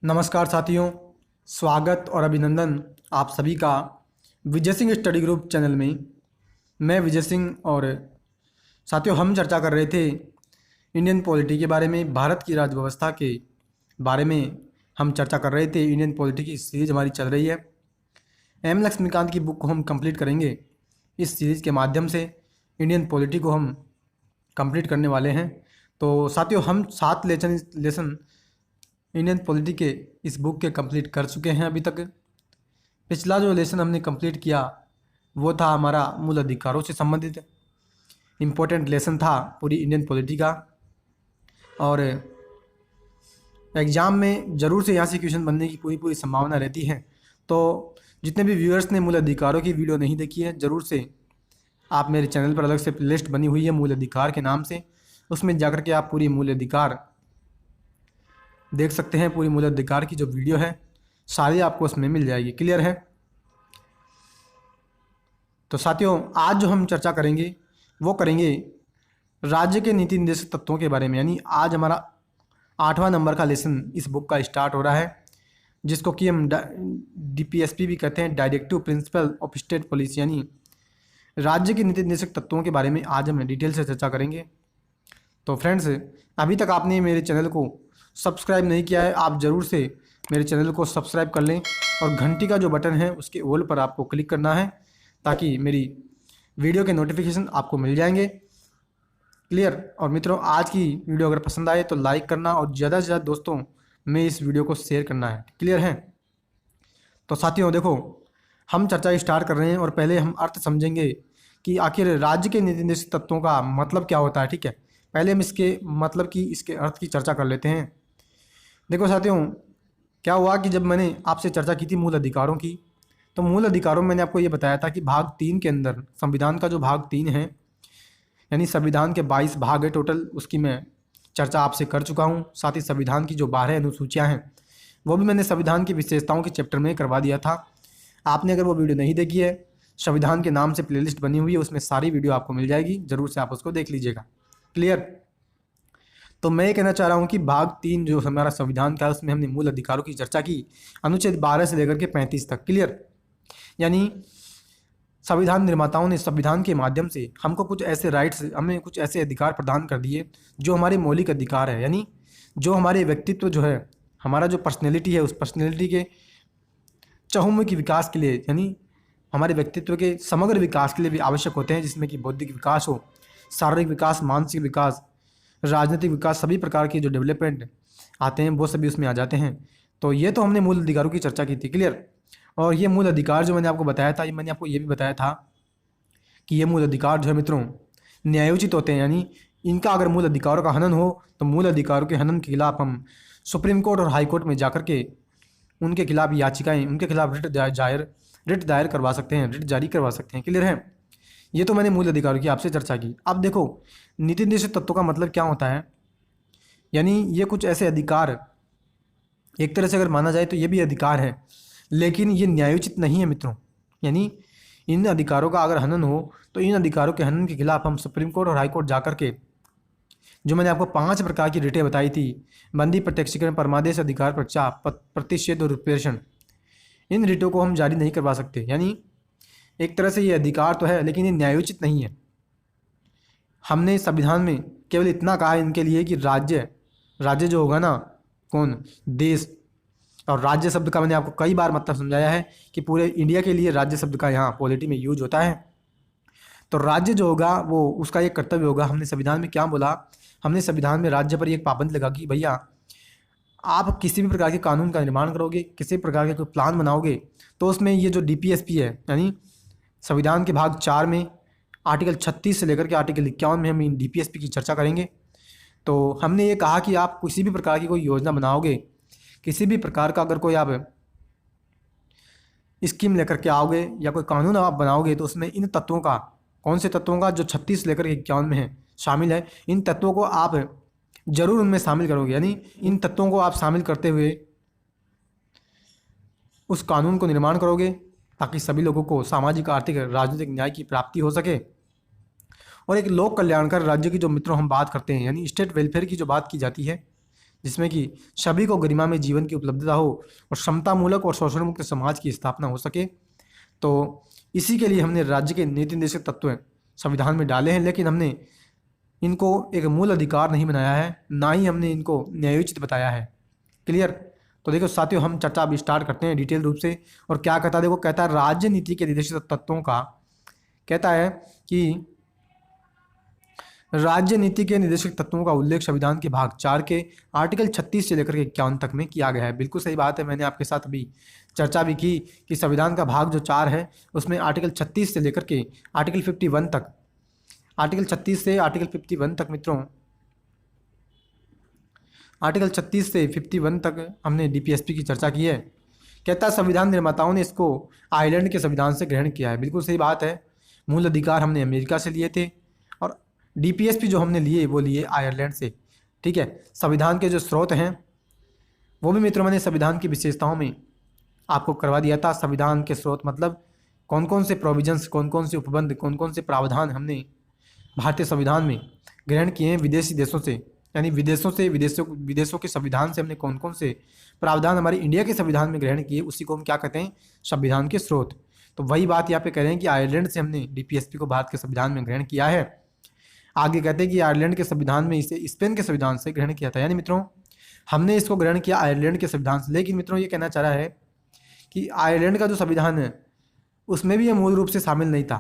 नमस्कार साथियों, स्वागत और अभिनंदन आप सभी का Vijay Singh study group channel में। मैं विजय सिंह और साथियों हम चर्चा कर रहे थे इंडियन पॉलिटी के बारे में, भारत की राज्य व्यवस्था के बारे में हम चर्चा कर रहे थे। इंडियन पॉलिटी की सीरीज हमारी चल रही है। एम लक्ष्मीकांत की बुक को हम कंप्लीट करेंगे। इस सीरीज़ के माध्यम से इंडियन पॉलिटी को हम कंप्लीट करने वाले हैं। तो साथियों हम 7 लेसन इंडियन पॉलिटी के इस बुक के कंप्लीट कर चुके हैं अभी तक। पिछला जो लेसन हमने कंप्लीट किया वो था हमारा मूल अधिकारों से संबंधित इम्पोर्टेंट लेसन था पूरी इंडियन पॉलिटी का, और एग्ज़ाम में ज़रूर से यहाँ से क्वेश्चन बनने की पूरी संभावना रहती है। तो जितने भी व्यूअर्स ने मूल अधिकारों की वीडियो नहीं देखी है, ज़रूर से आप मेरे चैनल पर अलग से प्लेलिस्ट बनी हुई है मूल अधिकार के नाम से, उसमें जाकर के आप पूरी मूल अधिकार देख सकते हैं। पूरी मूल अधिकार की जो वीडियो है सारी आपको उसमें मिल जाएगी। क्लियर है? तो साथियों आज जो हम चर्चा करेंगे वो करेंगे राज्य के नीति निर्देशक तत्वों के बारे में। यानी आज हमारा 8वां नंबर का लेसन इस बुक का स्टार्ट हो रहा है, जिसको कि हम DPSP भी कहते हैं, directive principle of state policy. यानी राज्य के नीति निर्देशक तत्वों के बारे में आज हम डिटेल से चर्चा करेंगे। तो फ्रेंड्स, अभी तक आपने मेरे चैनल को सब्सक्राइब नहीं किया है, आप ज़रूर से मेरे चैनल को सब्सक्राइब कर लें और घंटी का जो बटन है उसके ऑल पर आपको क्लिक करना है, ताकि मेरी वीडियो के नोटिफिकेशन आपको मिल जाएंगे। क्लियर? और मित्रों, आज की वीडियो अगर पसंद आए तो लाइक करना और ज़्यादा से ज़्यादा दोस्तों में इस वीडियो को शेयर करना है। क्लियर है? तो साथियों देखो, हम चर्चा स्टार्ट कर रहे हैं और पहले हम अर्थ समझेंगे कि आखिर राज्य के नीति निर्देशक तत्वों का मतलब क्या होता है। ठीक है, पहले हम इसके मतलब की, इसके अर्थ की चर्चा कर लेते हैं। देखो साथियों, क्या हुआ कि जब मैंने आपसे चर्चा की थी मूल अधिकारों की, तो मूल अधिकारों में मैंने आपको ये बताया था कि भाग 3 के अंदर, संविधान का जो भाग 3 है, यानी संविधान के 22 भाग है टोटल, उसकी मैं चर्चा आपसे कर चुका हूँ। साथ ही संविधान की जो 12 अनुसूचियाँ हैं वो भी मैंने संविधान की विशेषताओं के चैप्टर में करवा दिया था। आपने अगर वो वीडियो नहीं देखी है, संविधान के नाम से प्लेलिस्ट बनी हुई है, उसमें सारी वीडियो आपको मिल जाएगी, ज़रूर से आप उसको देख लीजिएगा। क्लियर? तो मैं ये कहना चाह रहा हूँ कि भाग 3 जो हमारा संविधान का है उसमें हमने मूल अधिकारों की चर्चा की, अनुच्छेद 12 से लेकर के 35 तक। क्लियर? यानी संविधान निर्माताओं ने संविधान के माध्यम से हमको कुछ ऐसे राइट्स, हमें कुछ ऐसे अधिकार प्रदान कर दिए जो हमारे मौलिक अधिकार है। यानी जो हमारे व्यक्तित्व जो है, हमारा जो पर्सनैलिटी है, उस पर्सनैलिटी के चहुमुखी विकास के लिए, यानी हमारे व्यक्तित्व के समग्र विकास के लिए भी आवश्यक होते हैं, जिसमें कि बौद्धिक विकास हो, शारीरिक विकास, मानसिक विकास, राजनीतिक विकास, सभी प्रकार के जो डेवलपमेंट आते हैं वो सभी उसमें आ जाते हैं। तो ये तो हमने मूल अधिकारों की चर्चा की थी। क्लियर? और ये मूल अधिकार जो मैंने आपको बताया था, ये मैंने आपको ये भी बताया था कि ये मूल अधिकार जो है मित्रों न्यायोचित होते हैं। यानी इनका अगर मूल अधिकारों का हनन हो तो मूल अधिकारों के हनन के खिलाफ हम सुप्रीम कोर्ट और हाई कोर्ट में जाकर के उनके खिलाफ याचिकाएँ, उनके खिलाफ रिट दायर करवा सकते हैं, रिट जारी करवा सकते हैं। क्लियर है? ये तो मैंने मूल अधिकारों की आपसे चर्चा की। अब देखो नीति निर्देशक तत्वों का मतलब क्या होता है। यानी ये कुछ ऐसे अधिकार, एक तरह से अगर माना जाए तो ये भी अधिकार है, लेकिन ये न्यायोचित नहीं है मित्रों। यानी इन अधिकारों का अगर हनन हो तो इन अधिकारों के हनन के खिलाफ हम सुप्रीम कोर्ट और हाई कोर्ट जाकर के, जो मैंने आपको 5 प्रकार की रिटें बताई थी, बंदी, प्रत्यक्षीकरण, परमादेश, अधिकार पर्चा, प्रतिषेध और रिप्रेशन, इन रिटों को हम जारी नहीं करवा सकते। यानी एक तरह से ये अधिकार तो है लेकिन ये न्यायोचित नहीं है। हमने संविधान में केवल इतना कहा है इनके लिए कि राज्य जो होगा ना, कौन? देश। और राज्य शब्द का मैंने आपको कई बार मतलब समझाया है कि पूरे इंडिया के लिए राज्य शब्द का यहाँ पॉलिटी में यूज होता है। तो राज्य जो होगा वो उसका एक कर्तव्य होगा। हमने संविधान में क्या बोला? हमने संविधान में राज्य पर एक पाबंदी लगा कि भैया आप किसी भी प्रकार के कानून का निर्माण करोगे, किसी प्रकार के कोई प्लान बनाओगे, तो उसमें ये जो DPSP है, यानी संविधान के भाग 4 में आर्टिकल 36 से लेकर के आर्टिकल 51 में हम इन DPSP की चर्चा करेंगे। तो हमने ये कहा कि आप किसी भी प्रकार की कोई योजना बनाओगे, किसी भी प्रकार का अगर कोई आप स्कीम लेकर के आओगे या कोई कानून आप बनाओगे, तो उसमें इन तत्वों का, कौन से तत्वों का, जो 36 से लेकर 51 में है, शामिल है, इन तत्वों को आप ज़रूर उनमें शामिल करोगे। यानी इन तत्वों को आप शामिल करते हुए उस कानून को निर्माण करोगे ताकि सभी लोगों को सामाजिक, आर्थिक, राजनीतिक न्याय की प्राप्ति हो सके। और एक लोक कल्याणकारी राज्य की जो मित्रों हम बात करते हैं, यानी स्टेट वेलफेयर की जो बात की जाती है, जिसमें कि सभी को गरिमा में जीवन की उपलब्धता हो और समता मूलक और शोषण मुक्त समाज की स्थापना हो सके। तो इसी के लिए हमने राज्य के नीति निर्देशक तत्व संविधान में डाले हैं, लेकिन हमने इनको एक मूल अधिकार नहीं बनाया है, ना ही हमने इनको न्यायोचित बताया है। क्लियर। तो देखो साथियों, हम चर्चा अभी स्टार्ट करते हैं डिटेल रूप से। और क्या कहता है, देखो कहता है राज्य नीति के निर्देशक तत्वों का, कहता है कि राज्य नीति के निर्देशक तत्वों का उल्लेख संविधान के भाग 4 के आर्टिकल 36 से लेकर के 51 तक में किया गया है। बिल्कुल सही बात है, मैंने आपके साथ अभी चर्चा भी की कि संविधान का भाग जो 4 है उसमें आर्टिकल 36 से लेकर के आर्टिकल 51 तक, आर्टिकल 36 से आर्टिकल 51 तक मित्रों, आर्टिकल 36 से 51 तक हमने डीपीएसपी की चर्चा की है। कहता है संविधान निर्माताओं ने इसको आयरलैंड के संविधान से ग्रहण किया है। बिल्कुल सही बात है, मूल अधिकार हमने अमेरिका से लिए थे और डीपीएसपी जो हमने लिए वो लिए आयरलैंड से। ठीक है, संविधान के जो स्रोत हैं वो भी मित्रों मैंने संविधान की विशेषताओं में आपको करवा दिया था। संविधान के स्रोत मतलब कौन कौन से प्रोविजंस, कौन कौन से उपबंध, कौन कौन से प्रावधान हमने भारतीय संविधान में ग्रहण किए हैं विदेशी देशों से, यानी विदेशों के संविधान से हमने कौन कौन से प्रावधान हमारे इंडिया के संविधान में ग्रहण किए, उसी को हम क्या कहते हैं, संविधान के स्रोत। तो वही बात यहाँ पे कह रहे हैं कि आयरलैंड से हमने डीपीएसपी को भारत के संविधान में ग्रहण किया है। आगे कहते हैं कि आयरलैंड के संविधान में इसे स्पेन के संविधान से ग्रहण किया था, यानी मित्रों हमने इसको ग्रहण किया आयरलैंड के संविधान से। लेकिन मित्रों ये कहना चाह रहा है कि आयरलैंड का जो संविधान है उसमें भी ये मूल रूप से शामिल नहीं था,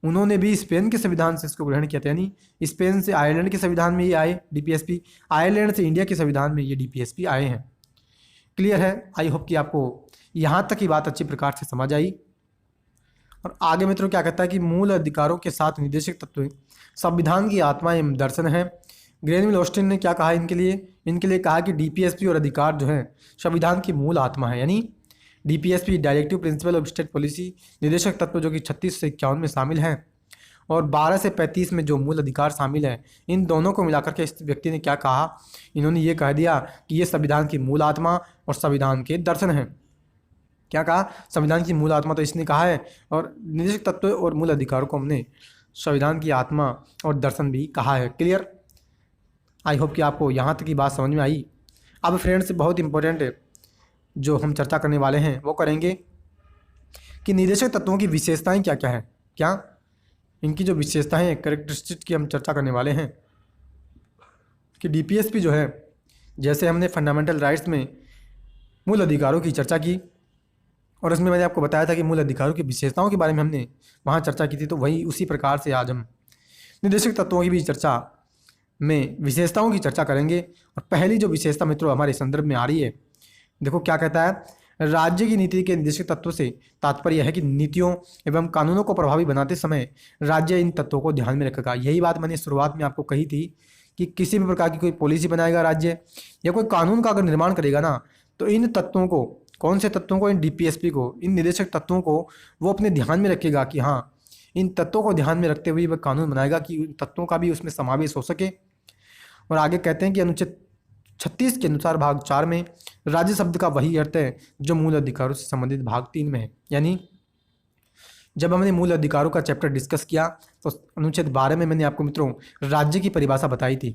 उन्होंने भी स्पेन के संविधान से इसको ग्रहण किया था। यानी स्पेन से आयरलैंड के संविधान में ये आए डीपीएसपी, आयरलैंड से इंडिया के संविधान में ये डीपीएसपी आए हैं। क्लियर है, आई होप कि आपको यहाँ तक की बात अच्छी प्रकार से समझ आई। और आगे मित्रों क्या कहता है कि मूल अधिकारों के साथ निर्देशक तत्व संविधान की आत्मा एवं दर्शन है। ग्रेनविल ऑस्टिन ने क्या कहा इनके लिए कहा कि डीपीएसपी और अधिकार जो है संविधान की मूल आत्मा है। यानी DPSP directive principle of state policy निर्देशक तत्व जो कि 36 से 51 में शामिल हैं और 12 से 35 में जो मूल अधिकार शामिल है, इन दोनों को मिलाकर के इस व्यक्ति ने क्या कहा, इन्होंने ये कह दिया कि ये संविधान की मूल आत्मा और संविधान के दर्शन है। क्या कहा, संविधान की मूल आत्मा तो इसने कहा है और निर्देशक तत्व और मूल अधिकारों को हमने संविधान की आत्मा और दर्शन भी कहा है। क्लियर, आई होप कि आपको यहाँ तक की बात समझ में आई। अब फ्रेंड्स बहुत इंपॉर्टेंट जो हम चर्चा करने वाले हैं वो करेंगे कि निर्देशक तत्वों की विशेषताएं क्या क्या है, क्या इनकी जो विशेषताएं कैरेक्टरिस्टिक की हम चर्चा करने वाले हैं। कि डीपीएसपी जो है, जैसे हमने फंडामेंटल राइट्स में मूल अधिकारों की चर्चा की और इसमें मैंने आपको बताया था कि मूल अधिकारों की विशेषताओं के बारे में हमने वहाँ चर्चा की थी, तो वही उसी प्रकार से आज हम निर्देशक तत्वों की भी चर्चा में विशेषताओं की चर्चा करेंगे। और पहली जो विशेषता मित्रों हमारे संदर्भ में आ रही है, देखो क्या कहता है, राज्य की नीति के निर्देशक तत्व से तात्पर्य है कि नीतियों एवं कानूनों को प्रभावी बनाते समय राज्य इन तत्वों को ध्यान में रखेगा। यही बात मैंने शुरुआत में आपको कही थी कि किसी भी प्रकार की कोई पॉलिसी बनाएगा राज्य या कोई कानून का अगर निर्माण करेगा ना, तो इन तत्वों को, कौन से तत्वों को, इन डीपीएसपी को, इन निर्देशक तत्वों को वो अपने ध्यान में रखेगा कि हाँ इन तत्वों को ध्यान में रखते हुए वह कानून बनाएगा कि इन तत्वों का भी उसमें समावेश हो सके। और आगे कहते हैं कि अनुच्छेद 36 के अनुसार भाग 4 में राज्य शब्द का वही अर्थ है जो मूल अधिकारों से संबंधित भाग 3 में है। यानी जब हमने मूल अधिकारों का चैप्टर डिस्कस किया तो अनुच्छेद 12 में मैंने आपको मित्रों राज्य की परिभाषा बताई थी।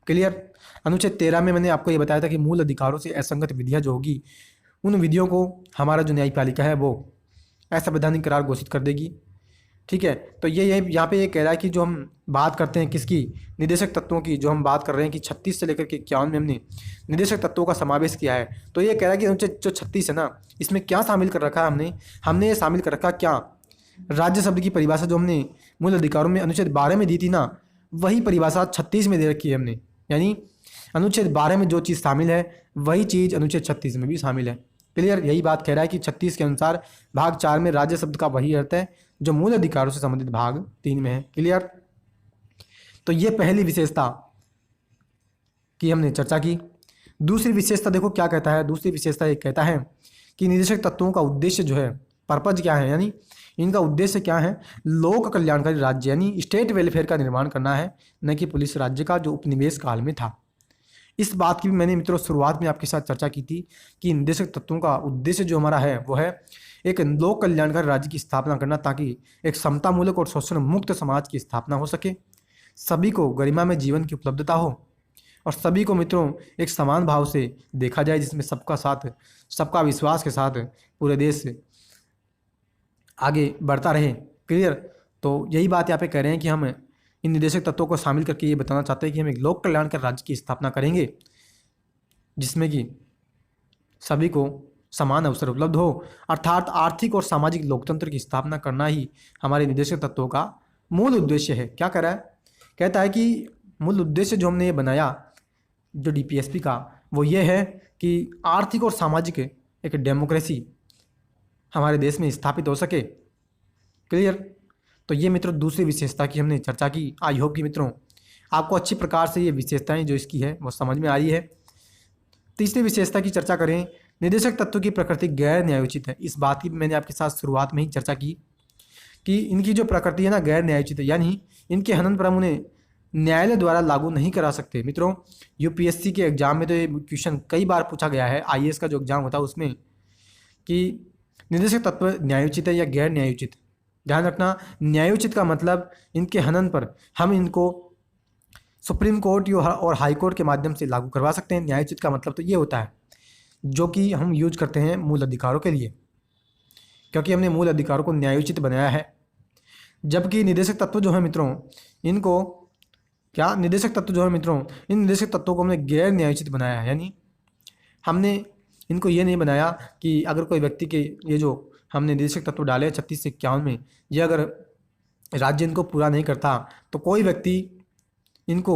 क्लियर। अनुच्छेद 13 में मैंने आपको ये बताया था कि मूल अधिकारों से असंगत विधियाँ जो होगी उन विधियों को हमारा जो न्यायपालिका है वो असंवैधानिक करार घोषित कर देगी। ठीक है, तो ये यहाँ पे ये कह रहा है कि जो हम बात करते हैं किसकी, निर्देशक तत्वों की, जो हम बात कर रहे हैं कि 36 से लेकर के 51 में हमने निर्देशक तत्वों का समावेश किया है। तो ये कह रहा है कि अनुच्छेद जो 36 है ना, इसमें क्या शामिल कर रखा है हमने ये शामिल कर रखा क्या, राज्य शब्द की परिभाषा जो हमने मूल अधिकारों में अनुच्छेद 12 में दी थी ना, वही परिभाषा 36 में दे रखी है हमने। यानी अनुच्छेद 12 में जो चीज़ शामिल है वही चीज़ अनुच्छेद 36 में भी शामिल है। क्लियर, यही बात कह रहा है कि 36 के अनुसार भाग 4 में राज्य शब्द का वही अर्थ है जो मूल अधिकारों से संबंधित भाग 3 में है। क्लियर, तो ये पहली विशेषता की हमने चर्चा की। दूसरी विशेषता देखो क्या कहता है, दूसरी विशेषता ये कहता है कि निर्देशक तत्वों का उद्देश्य जो है, पर्पज क्या है, यानी इनका उद्देश्य क्या है, लोक कल्याणकारी राज्य यानी स्टेट वेलफेयर का निर्माण करना है, न कि पुलिस राज्य का जो उपनिवेश काल में था। इस बात की भी मैंने मित्रों शुरुआत में आपके साथ चर्चा की थी कि निर्देशक तत्वों का उद्देश्य जो हमारा है वो है एक लोक कल्याणकारी राज्य की स्थापना करना, ताकि एक समतामूलक और शोषण मुक्त समाज की स्थापना हो सके, सभी को गरिमा में जीवन की उपलब्धता हो और सभी को मित्रों एक समान भाव से देखा जाए, जिसमें सबका साथ, सबका विश्वास के साथ पूरे देश से आगे बढ़ता रहे। क्लियर। तो यही बात यहाँ पे कह रहे हैं कि हम इन निदेशक तत्वों को शामिल करके ये बताना चाहते हैं कि हम एक लोक कल्याणकारी राज्य की स्थापना करेंगे, जिसमें कि सभी को समान अवसर उपलब्ध हो, अर्थात आर्थिक और सामाजिक लोकतंत्र की स्थापना करना ही हमारे निदेशक तत्वों का मूल उद्देश्य है। क्या कह रहा है? कहता है कि मूल उद्देश्य जो हमने ये बनाया जो डीपीएसपी का, वो ये है कि आर्थिक और सामाजिक एक डेमोक्रेसी हमारे देश में स्थापित हो सके। क्लियर। तो ये मित्रों दूसरी विशेषता की हमने चर्चा की। आई होप कि मित्रों आपको अच्छी प्रकार से ये विशेषताएं जो इसकी है वो समझ में आ रही है। तीसरी विशेषता की चर्चा करें, निदेशक तत्व की प्रकृति गैर न्यायोचित है। इस बात की मैंने आपके साथ शुरुआत में ही चर्चा की कि इनकी जो प्रकृति है ना गैर न्यायोचित है, यानी इनके हनन पर हम उन्हें न्यायालय द्वारा लागू नहीं करा सकते। मित्रों यूपीएससी के एग्जाम में तो ये क्वेश्चन कई बार पूछा गया है, आईएएस का जो एग्जाम होता है उसमें, कि निदेशक तत्व न्यायोचित है या गैर न्यायोचित। ध्यान रखना, न्यायोचित का मतलब इनके हनन पर हम इनको सुप्रीम कोर्ट और हाई कोर्ट के माध्यम से लागू करवा सकते हैं। न्यायोचित का मतलब तो ये होता है जो कि हम यूज करते हैं मूल अधिकारों के लिए, क्योंकि हमने मूल अधिकारों को न्यायोचित बनाया है। जबकि निदेशक तत्व जो है मित्रों, इनको क्या निदेशक तत्व जो है मित्रों, इन निदेशक तत्वों को हमने गैर न्यायोचित बनाया है। यानी हमने इनको ये नहीं बनाया कि अगर कोई व्यक्ति के ये जो हमने निदेशक तत्व डाले 36 से 51 में, ये अगर राज्य इनको पूरा नहीं करता तो कोई व्यक्ति इनको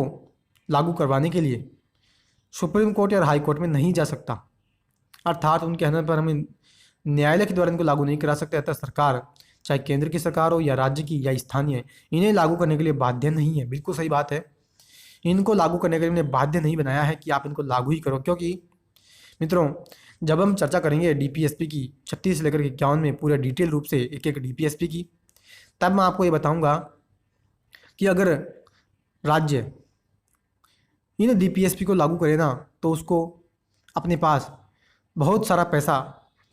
लागू करवाने के लिए सुप्रीम कोर्ट या हाई कोर्ट में नहीं जा सकता, अर्थात उनके हनन पर हम न्यायालय के द्वारा इनको लागू नहीं करा सकते। अतः सरकार, चाहे केंद्र की सरकार हो या राज्य की या स्थानीय, इन्हें लागू करने के लिए बाध्य नहीं है। बिल्कुल सही बात है, इनको लागू करने के लिए इन्हें बाध्य नहीं बनाया है कि आप इनको लागू ही करो। क्योंकि मित्रों जब हम चर्चा करेंगे डीपीएसपी की 36 से लेकर 51 में पूरे डिटेल रूप से एक एक डीपीएसपी की, तब मैं आपको ये बताऊंगा कि अगर राज्य इन डीपीएसपी को लागू करे ना तो उसको अपने पास बहुत सारा पैसा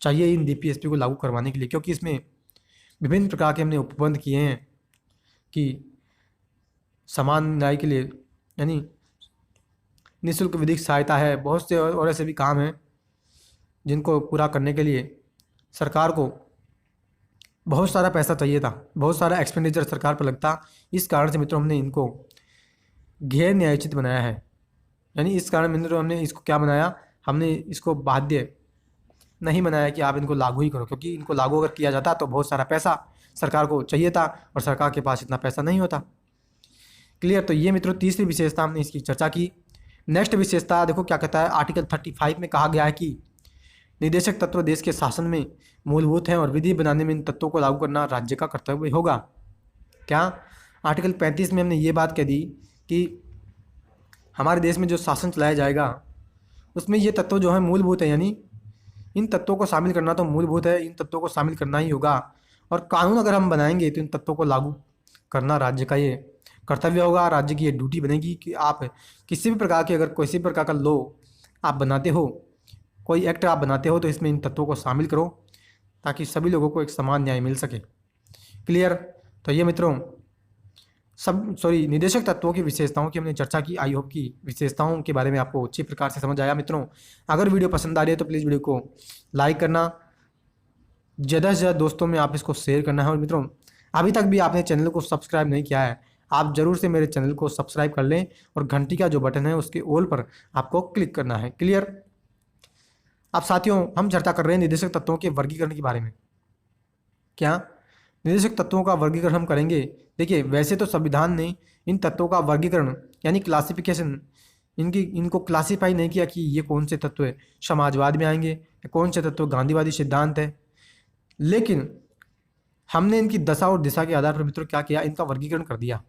चाहिए इन डीपीएसपी को लागू करवाने के लिए, क्योंकि इसमें विभिन्न प्रकार के हमने उपबंध किए हैं कि समान न्याय के लिए, यानी निःशुल्क विधिक सहायता है, बहुत से और ऐसे भी काम हैं जिनको पूरा करने के लिए सरकार को बहुत सारा पैसा चाहिए था, बहुत सारा एक्सपेंडिचर सरकार पर लगता। इस कारण से मित्रों हमने इनको गैर न्यायोचित बनाया है। यानी इस कारण मित्रों हमने इसको क्या बनाया, हमने इसको बाध्य नहीं बनाया कि आप इनको लागू ही करो, क्योंकि इनको लागू अगर किया जाता तो बहुत सारा पैसा सरकार को चाहिए था और सरकार के पास इतना पैसा नहीं होता। क्लियर। तो ये मित्रों तीसरी विशेषता हमने इसकी चर्चा की। नेक्स्ट विशेषता देखो क्या कहता है, आर्टिकल 35 में कहा गया है कि निदेशक तत्व देश के शासन में मूलभूत हैं और विधि बनाने में इन तत्वों को लागू करना राज्य का कर्तव्य होगा। क्या आर्टिकल 35 में हमने ये बात कह दी कि हमारे देश में जो शासन चलाया जाएगा उसमें ये तत्व जो है मूलभूत है, यानी इन तत्वों को शामिल करना तो मूलभूत है, इन तत्वों को शामिल करना ही होगा। और कानून अगर हम बनाएंगे तो इन तत्वों को लागू करना राज्य का ये कर्तव्य होगा, राज्य की ये ड्यूटी बनेगी कि आप किसी भी प्रकार की अगर किसी भी प्रकार का लॉ आप बनाते हो, कोई एक्ट आप बनाते हो, तो इसमें इन तत्वों को शामिल करो ताकि सभी लोगों को एक समान न्याय मिल सके। क्लियर। तो ये मित्रों निदेशक तत्वों की विशेषताओं की हमने चर्चा की। आई होप की विशेषताओं के बारे में आपको अच्छी प्रकार से समझ आया। मित्रों अगर वीडियो पसंद आ रही है तो प्लीज़ वीडियो को लाइक करना, ज़्यादा से ज़्यादा दोस्तों में आप इसको शेयर करना है। और मित्रों अभी तक भी आपने चैनल को सब्सक्राइब नहीं किया है, आप ज़रूर से मेरे चैनल को सब्सक्राइब कर लें और घंटी का जो बटन है उसके ऑल पर आपको क्लिक करना है। क्लियर। अब साथियों हम चर्चा कर रहे हैं निदेशक तत्वों के वर्गीकरण के बारे में। क्या निदेशक तत्वों का वर्गीकरण हम करेंगे। देखिए वैसे तो संविधान ने इन तत्वों का वर्गीकरण यानी क्लासिफिकेशन इनको क्लासीफाई नहीं किया कि ये कौन से तत्व समाजवाद में आएंगे, कौन से तत्व गांधीवादी सिद्धांत है, लेकिन हमने इनकी दशा और दिशा के आधार पर मित्रों क्या किया, इनका वर्गीकरण कर दिया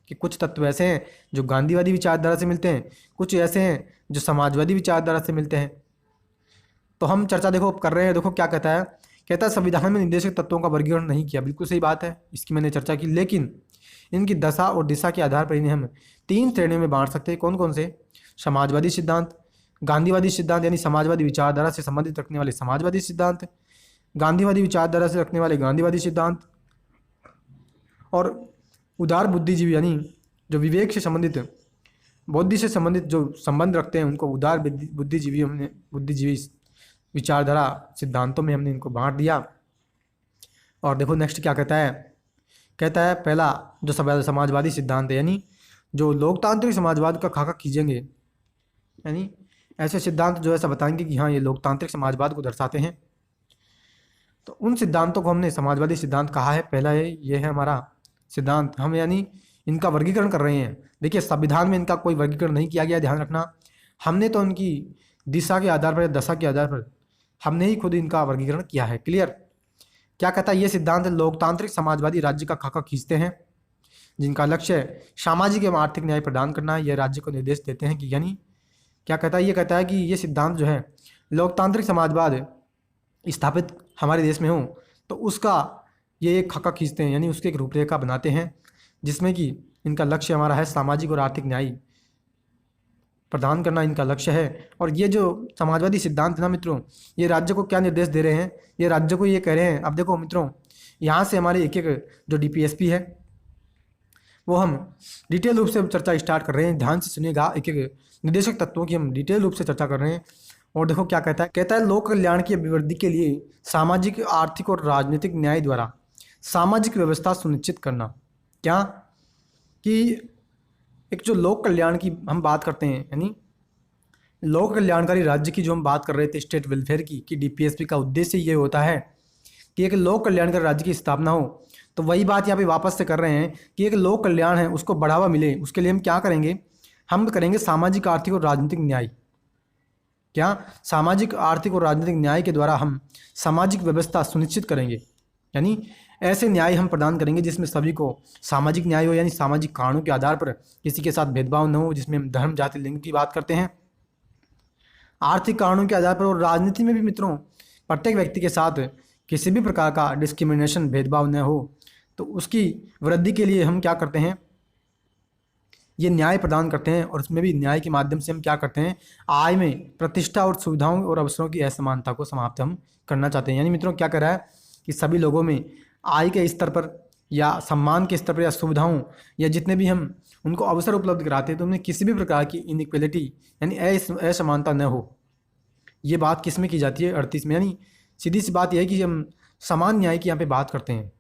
कि कुछ तत्व ऐसे हैं जो गांधीवादी विचारधारा से मिलते हैं, कुछ ऐसे हैं जो समाजवादी विचारधारा से मिलते हैं। तो हम चर्चा देखो कर रहे हैं। देखो क्या कहता है, कहता है संविधान में निदेशक तत्वों का वर्गीकरण नहीं किया। बिल्कुल सही बात है, इसकी मैंने चर्चा की, लेकिन इनकी दशा और दिशा के आधार पर इन्हें हम 3 श्रेणियों में बांट सकते हैं। कौन कौन से? समाजवादी सिद्धांत, गांधीवादी सिद्धांत यानी समाजवादी विचारधारा से संबंधित रखने वाले समाजवादी सिद्धांत, गांधीवादी विचारधारा से रखने वाले गांधीवादी सिद्धांत, और उदार बुद्धिजीवी यानी जो विवेक से संबंधित बुद्धि से संबंधित जो संबंध रखते हैं उनको उदार बुद्धिजीवी विचारधारा सिद्धांतों में हमने इनको बांट दिया। और देखो नेक्स्ट क्या कहता है, कहता है पहला जो समाजवादी सिद्धांत है, यानी जो लोकतांत्रिक समाजवाद का खाका खींचेंगे, यानी ऐसे सिद्धांत जो ऐसा बताएंगे कि हाँ ये लोकतांत्रिक समाजवाद को दर्शाते हैं, तो उन सिद्धांतों को हमने समाजवादी सिद्धांत कहा है। पहला है, ये है हमारा सिद्धांत। हम यानी इनका वर्गीकरण कर रहे हैं। देखिए संविधान में इनका कोई वर्गीकरण नहीं किया गया, ध्यान रखना। हमने तो उनकी दिशा के आधार पर या दशा के आधार पर हमने ही खुद इनका वर्गीकरण किया है। क्लियर। क्या कहता है ये सिद्धांत, लोकतांत्रिक समाजवादी राज्य का खाका खींचते हैं जिनका लक्ष्य सामाजिक एवं आर्थिक न्याय प्रदान करना है। यह राज्य को निर्देश देते हैं कि, यानी क्या कहता है, ये कहता है कि ये सिद्धांत जो है लोकतांत्रिक समाजवाद स्थापित हमारे देश में हो तो उसका ये एक खाका खींचते हैं, यानी उसकी एक रूपरेखा बनाते हैं जिसमें कि इनका लक्ष्य हमारा है सामाजिक और आर्थिक न्याय प्रदान करना, इनका लक्ष्य है। और ये जो समाजवादी सिद्धांत है ना मित्रों, ये राज्य को क्या निर्देश दे रहे हैं, ये राज्य को ये कह रहे हैं। अब देखो मित्रों, यहाँ से हमारे एक एक जो डीपीएसपी है वो हम डिटेल रूप से चर्चा स्टार्ट कर रहे हैं। ध्यान से सुनिएगा, एक एक निर्देशक तत्वों की हम डिटेल रूप से चर्चा कर रहे हैं। और देखो क्या कहता है, कहता है लोक कल्याण की अभिवृद्धि के लिए सामाजिक, आर्थिक और राजनीतिक न्याय द्वारा सामाजिक व्यवस्था सुनिश्चित करना। क्या कि एक जो लोक कल्याण की हम बात करते हैं, यानी लोक कल्याणकारी राज्य की जो हम बात कर रहे थे स्टेट वेलफेयर की, कि डीपीएसपी का उद्देश्य ये होता है कि एक लोक कल्याणकारी राज्य की स्थापना हो। तो वही बात यहाँ पे वापस से कर रहे हैं कि एक लोक कल्याण है उसको बढ़ावा मिले, उसके लिए हम क्या करेंगे, हम करेंगे सामाजिक, आर्थिक और राजनीतिक न्याय। क्या सामाजिक, आर्थिक और राजनीतिक न्याय के द्वारा हम सामाजिक व्यवस्था सुनिश्चित करेंगे, यानी ऐसे न्याय हम प्रदान करेंगे जिसमें सभी को सामाजिक न्याय हो, यानी सामाजिक कारणों के आधार पर किसी के साथ भेदभाव न हो, जिसमें हम धर्म, जाति, लिंग की बात करते हैं। आर्थिक कारणों के आधार पर, और राजनीति में भी मित्रों प्रत्येक व्यक्ति के साथ किसी भी प्रकार का डिस्क्रिमिनेशन, भेदभाव न हो, तो उसकी वृद्धि के लिए हम क्या करते हैं, ये न्याय प्रदान करते हैं। और उसमें भी न्याय के माध्यम से हम क्या करते हैं, आय में प्रतिष्ठा और सुविधाओं और अवसरों की असमानता को समाप्त हम करना चाहते हैं। यानी मित्रों क्या कर रहा है कि सभी लोगों में आय के स्तर पर या सम्मान के स्तर पर या सुविधाओं या जितने भी हम उनको अवसर उपलब्ध कराते हैं, तो उनमें किसी भी प्रकार की इनइक्वलिटी यानी असमानता न हो। ये बात किस में की जाती है, 38 में। यानी सीधी सी बात यह है कि हम समान न्याय की यहाँ पे बात करते हैं,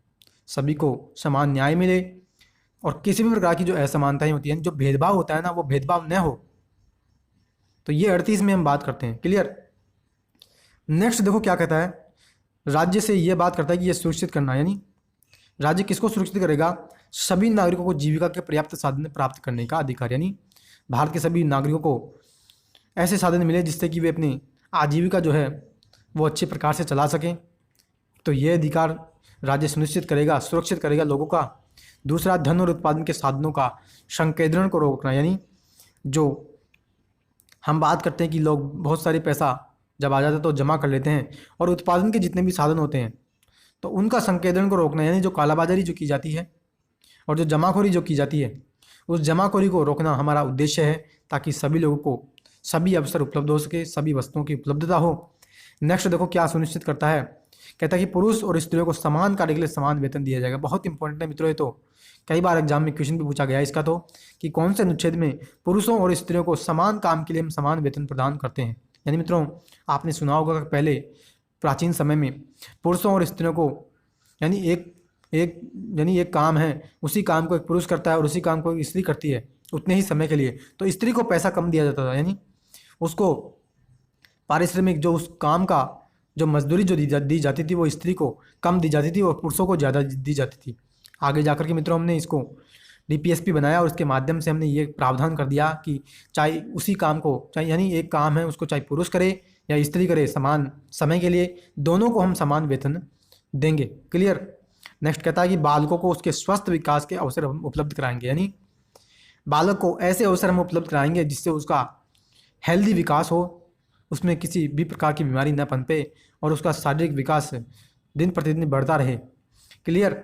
सभी को समान न्याय मिले और किसी भी प्रकार की जो असमानताएं होती हैं, जो भेदभाव होता है ना, वो भेदभाव न हो। तो ये 38 में हम बात करते हैं। क्लियर। नेक्स्ट देखो क्या कहता है, राज्य से ये बात करता है कि ये सुरक्षित करना, यानी राज्य किसको सुरक्षित करेगा, सभी नागरिकों को जीविका के पर्याप्त साधन प्राप्त करने का अधिकार। यानी भारत के सभी नागरिकों को ऐसे साधन मिले जिससे कि वे अपनी आजीविका जो है वो अच्छे प्रकार से चला सकें। तो ये अधिकार राज्य सुनिश्चित करेगा, सुरक्षित करेगा लोगों का। दूसरा, धन और उत्पादन के साधनों का संकेंद्रण को रोकना, यानी जो हम बात करते हैं कि लोग बहुत सारे पैसा जब आ जाता है तो जमा कर लेते हैं, और उत्पादन के जितने भी साधन होते हैं तो उनका संकेंद्रण को रोकना, यानी जो कालाबाजारी जो की जाती है और जो जमाखोरी जो की जाती है, उस जमाखोरी को रोकना हमारा उद्देश्य है, ताकि सभी लोगों को सभी अवसर उपलब्ध हो सके, सभी वस्तुओं की उपलब्धता हो। नेक्स्ट देखो क्या सुनिश्चित करता है, कहता है कि पुरुष और स्त्रियों को समान कार्य के लिए समान वेतन दिया जाएगा। बहुत इंपॉर्टेंट है मित्रों, ये तो कई बार एग्जाम में क्वेश्चन भी पूछा गया है इसका, तो कि कौन से अनुच्छेद में पुरुषों और स्त्रियों को समान काम के लिए हम समान वेतन प्रदान करते हैं। यानी मित्रों आपने सुना होगा कि पहले प्राचीन समय में पुरुषों और स्त्रियों को, यानी एक काम है, उसी काम को एक पुरुष करता है और उसी काम को एक स्त्री करती है उतने ही समय के लिए, तो स्त्री को पैसा कम दिया जाता था, यानी उसको पारिश्रमिक जो उस काम का जो मजदूरी जो दी जाती थी वो स्त्री को कम दी जाती थी और पुरुषों को ज़्यादा दी जाती थी। आगे जाकर के मित्रों हमने इसको डीपीएसपी बनाया और उसके माध्यम से हमने ये प्रावधान कर दिया कि चाहे उसी काम को, चाहे यानी एक काम है उसको चाहे पुरुष करे या स्त्री करे, समान समय के लिए दोनों को हम समान वेतन देंगे। क्लियर। नेक्स्ट कहता है कि बालकों को उसके स्वस्थ विकास के अवसर हम उपलब्ध कराएंगे, यानी बालक को ऐसे अवसर हम उपलब्ध कराएंगे जिससे उसका हेल्दी विकास हो, उसमें किसी भी प्रकार की बीमारी न पनपे और उसका शारीरिक विकास दिन प्रतिदिन बढ़ता रहे। क्लियर।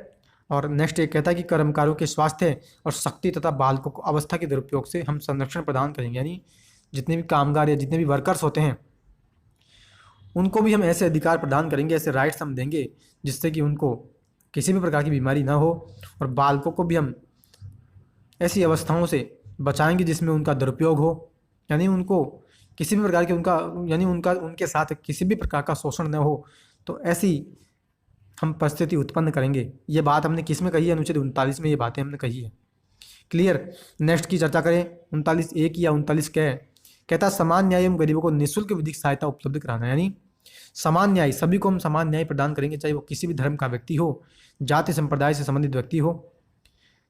और नेक्स्ट एक कहता है कि कर्मकारों के स्वास्थ्य और शक्ति तथा बालकों को अवस्था के दुरुपयोग से हम संरक्षण प्रदान करेंगे, यानी जितने भी कामगार या जितने भी वर्कर्स होते हैं उनको भी हम ऐसे अधिकार प्रदान करेंगे, ऐसे राइट्स हम देंगे जिससे कि उनको किसी भी प्रकार की बीमारी ना हो, और बालकों को भी हम ऐसी अवस्थाओं से बचाएंगे जिसमें उनका दुरुपयोग हो, यानी उनको किसी भी प्रकार के उनके साथ किसी भी प्रकार का शोषण न हो, तो ऐसी हम परिस्थिति उत्पन्न करेंगे। ये बात हमने किस में कही है? अनुच्छेद 39 में ये बातें हमने कही है। क्लियर। नेक्स्ट की चर्चा करें 39A की या 39 क्या है? कहता है समान न्याय एवं गरीबों को निःशुल्क विधिक सहायता उपलब्ध कराना, यानी समान न्याय, सभी को हम समान न्याय प्रदान करेंगे, चाहे वो किसी भी धर्म का व्यक्ति हो, जाति संप्रदाय से संबंधित व्यक्ति हो,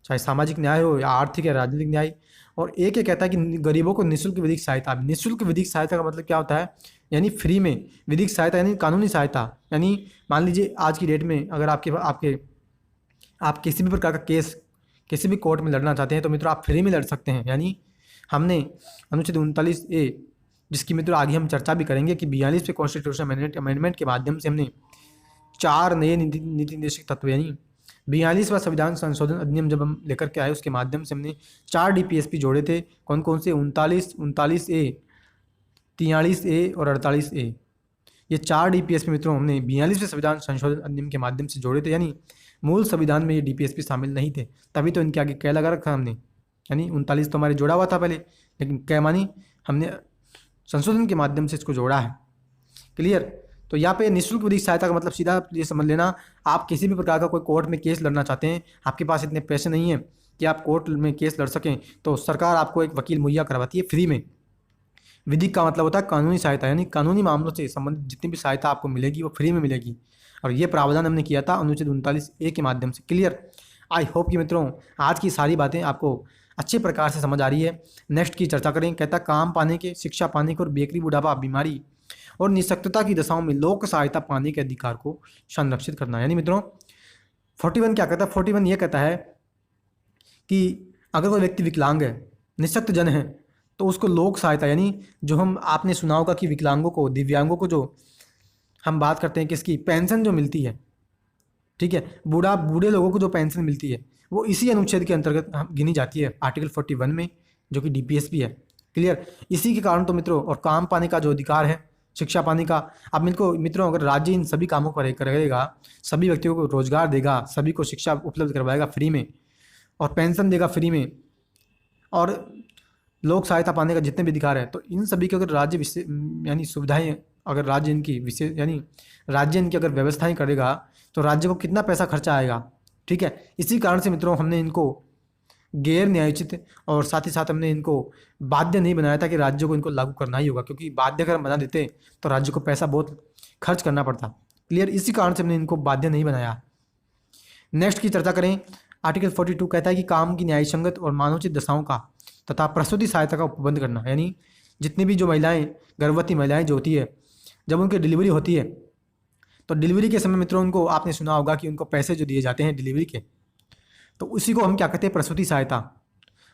चाहे सामाजिक न्याय हो या आर्थिक या राजनीतिक न्याय। और एक ये कहता है कि गरीबों को निःशुल्क विधिक सहायता। निःशुल्क विधिक सहायता का मतलब क्या होता है? यानी फ्री में विधिक सहायता, यानी कानूनी सहायता। यानी मान लीजिए आज की डेट में अगर आप किसी भी प्रकार का केस किसी भी कोर्ट में लड़ना चाहते हैं तो मित्रों आप फ्री में लड़ सकते हैं। यानी हमने अनुच्छेद 39A, जिसकी मित्रों आगे हम चर्चा भी करेंगे, कि 42वें कॉन्स्टिट्यूशन अमेंडमेंट के माध्यम से हमने 4 नए नीति निर्देशक तत्व, यानी 42वां संविधान संशोधन अधिनियम जब हम लेकर के आए, उसके माध्यम से हमने 4 DPSP जोड़े थे। कौन कौन से? 39A, 43A और 48A। ये 4 DPSP मित्रों हमने 42वें संविधान संशोधन अधिनियम के माध्यम से जोड़े थे, यानी मूल संविधान में ये DPSP शामिल नहीं थे, तभी तो इनके आगे कै लगा रखा हमने। यानी 39 तो हमारे जोड़ा हुआ था पहले, लेकिन कै मानी हमने संशोधन के माध्यम से इसको जोड़ा है। क्लियर। तो यहाँ पे निःशुल्क विधिक सहायता का मतलब सीधा ये समझ लेना, आप किसी भी प्रकार का कोई कोर्ट में केस लड़ना चाहते हैं, आपके पास इतने पैसे नहीं हैं कि आप कोर्ट में केस लड़ सकें, तो सरकार आपको एक वकील मुहैया करवाती है फ्री में। विधिक का मतलब होता है कानूनी सहायता, यानी कानूनी मामलों से संबंधित जितनी भी सहायता आपको मिलेगी वो फ्री में मिलेगी। और ये प्रावधान हमने किया था अनुच्छेद 39A के माध्यम से। क्लियर। आई होप कि मित्रों आज की सारी बातें आपको अच्छे प्रकार से समझ आ रही है। नेक्स्ट की चर्चा करें। कहता काम पाने के, शिक्षा पाने के और बेकरी, बुढ़ापा, बीमारी और निःशक्तता की दशाओं में लोक सहायता पाने के अधिकार को संरक्षित करना। यानी मित्रों 41 क्या कहता है? 41 ये कहता है कि अगर कोई व्यक्ति विकलांग है, निःशक्त जन है, तो उसको लोक सहायता, यानी जो हम आपने सुना होगा कि विकलांगों को, दिव्यांगों को जो हम बात करते हैं किसकी, पेंशन जो मिलती है, ठीक है, बूढ़े लोगों को जो पेंशन मिलती है वो इसी अनुच्छेद के अंतर्गत गिनी जाती है, आर्टिकल 41 में, जो कि DPSP है। क्लियर। इसी के कारण तो मित्रों, और काम पाने का जो अधिकार है, शिक्षा पाने का, अब मित्रों अगर राज्य इन सभी कामों को करेगा, सभी व्यक्तियों को रोजगार देगा, सभी को शिक्षा उपलब्ध करवाएगा फ्री में, और पेंशन देगा फ्री में, और लोक सहायता पाने का जितने भी अधिकार है, तो इन सभी के अगर राज्य यानी सुविधाएं, अगर राज्य इनकी विशेष, यानी राज्य इनकी अगर व्यवस्थाएं करेगा, तो राज्य को कितना पैसा खर्चा आएगा। ठीक है। इसी कारण से मित्रों हमने इनको गैर न्यायोचित और साथ ही साथ हमने इनको बाध्य नहीं बनाया था कि राज्यों को इनको लागू करना ही होगा, क्योंकि बाध्य अगर हम बना देते तो राज्य को पैसा बहुत खर्च करना पड़ता। क्लियर। इसी कारण से हमने इनको बाध्य नहीं बनाया। नेक्स्ट की चर्चा करें। आर्टिकल 42 कहता है कि काम की न्यायसंगत और मानवोचित दशाओं का तथा प्रसूति सहायता का उपबंध करना। यानी जितनी भी जो महिलाएं, गर्भवती महिलाएं जो होती है, जब उनकी डिलीवरी होती है, तो डिलीवरी के समय मित्रों उनको, आपने सुना होगा कि उनको पैसे जो दिए जाते हैं डिलीवरी के, तो उसी को हम क्या कहते हैं? प्रसूति सहायता।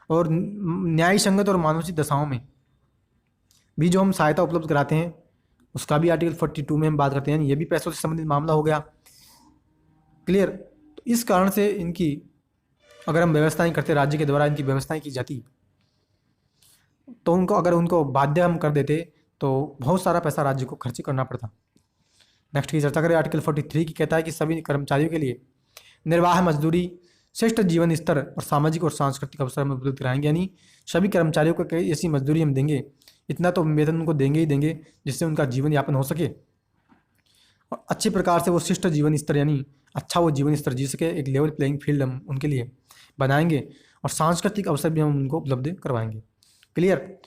और न्याय संगत और मानवोचित दशाओं में भी जो हम सहायता उपलब्ध कराते हैं, उसका भी आर्टिकल 42 में हम बात करते हैं, ये भी पैसों से संबंधित मामला हो गया। क्लियर। तो इस कारण से इनकी अगर हम व्यवस्थाएं करते, राज्य के द्वारा इनकी व्यवस्थाएं की जाती, तो उनको अगर उनको बाध्य हम कर देते तो बहुत सारा पैसा राज्य को खर्च करना पड़ता। नेक्स्ट की चर्चा करें। आर्टिकल 43 की कहता है कि सभी कर्मचारियों के लिए निर्वाह मजदूरी, श्रेष्ठ जीवन स्तर और सामाजिक और सांस्कृतिक अवसर हम उपलब्ध कराएंगे। यानी सभी कर्मचारियों को ऐसी मजदूरी हम देंगे, इतना तो वेतन उनको देंगे ही देंगे, जिससे उनका जीवन यापन हो सके और अच्छे प्रकार से वो श्रेष्ठ जीवन स्तर, यानी अच्छा वो जीवन स्तर जी सके। एक लेवल प्लेइंग फील्ड हम उनके लिए बनाएंगे और सांस्कृतिक अवसर भी हम उनको उपलब्ध करवाएंगे। क्लियर।